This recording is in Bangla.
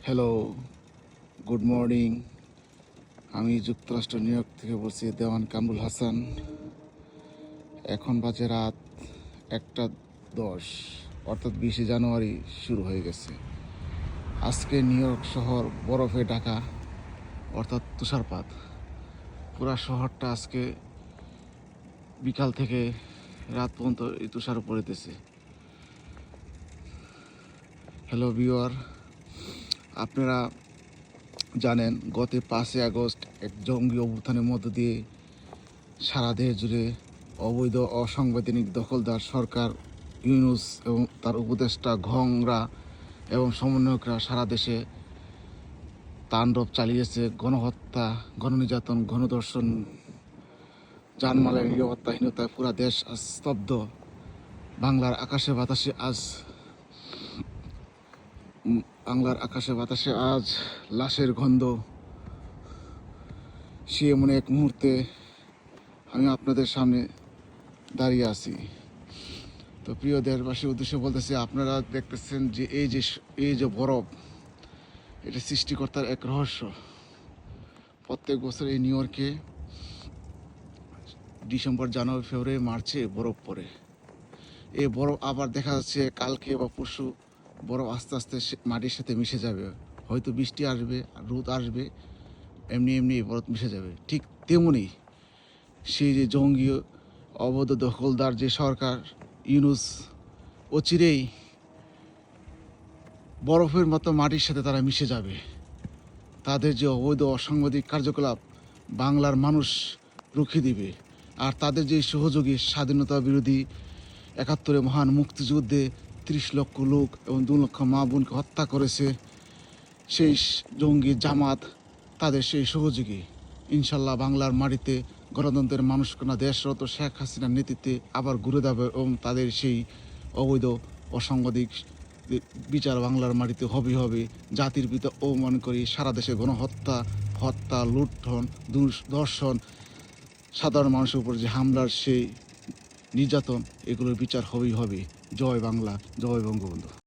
Hello, good morning. আমি যুক্তরাষ্ট্র নিউ ইয়র্ক থেকে বলছি, দেওয়ান কামরুল হাসান। এখন বাজে রাত 1:10, অর্থাৎ 20শে জানুয়ারি শুরু হয়ে গেছে। আজকে নিউ ইয়র্ক শহর বরফে ঢাকা, অর্থাৎ তুষারপাত। পুরা শহরটা আজকে বিকাল থেকে রাত পর্যন্ত এই তুষার পড়িতেছে। হ্যালো ভিউয়ার, আপনারা জানেন গত 5 আগস্ট এক জঙ্গি অভ্যুত্থানের মধ্য দিয়ে সারা দেশ জুড়ে অবৈধ অসাংবিধানিক দখলদার সরকার ইউনূস এবং তার উপদেষ্টা ঘংরা এবং সমন্বয়করা সারা দেশে তাণ্ডব চালিয়েছে। গণহত্যা, গণনির্যাতন, গণধর্ষণ, জানমালের নিরাপত্তাহীনতায় পুরা দেশ আজ স্তব্ধ। বাংলার আকাশে বাতাসে আজ লাশের গন্ধ। সে এমন এক মুহূর্তে আমি আপনাদের সামনে দাঁড়িয়ে আছি। তো প্রিয় দেশবাসীর উদ্দেশ্যে বলতেছি, আপনারা দেখতেছেন যে এই যে বরফ, এটা সৃষ্টিকর্তার এক রহস্য। প্রত্যেক বছর এই নিউ ইয়র্কে ডিসেম্বর, জানুয়ারি, ফেব্রুয়ারি, মার্চে বরফ পড়ে। এই বরফ আবার দেখা যাচ্ছে কালকে বা পরশু বরফ আস্তে আস্তে মাটির সাথে মিশে যাবে। হয়তো বৃষ্টি আসবে, রোদ আসবে, এমনি এমনি বরফ মিশে যাবে। ঠিক তেমনি সেই যে জঙ্গি অবৈধ দখলদার যে সরকার ইউনূস, অচিরেই বরফের মতো মাটির সাথে তারা মিশে যাবে। তাদের যে অবৈধ অসাংবিধানিক কার্যকলাপ বাংলার মানুষ রুখে দিবে। আর তাদের যে সহযোগী স্বাধীনতা বিরোধী 71-এ মহান মুক্তিযুদ্ধে 30 লক্ষ লোক এবং 2 লক্ষ মা বোনকে হত্যা করেছে সেই জঙ্গি জামাত, তাদের সেই সহযোগী ইনশাল্লাহ বাংলার মাটিতে গণতন্ত্রের মানুষকণা দেশরত শেখ হাসিনার নেতৃত্বে আবার ঘুরে যাবে এবং তাদের সেই অবৈধ অসাংবিধানিক বিচার বাংলার মাটিতে হবে। জাতির পিতা অপমান করি সারা দেশে হত্যা, লুণ্ঠন, দর্শন, সাধারণ মানুষের উপর যে হামলার সেই নির্যাতন, এগুলোর বিচার হবেই হবে। জয় বাংলা, জয় বঙ্গবন্ধু।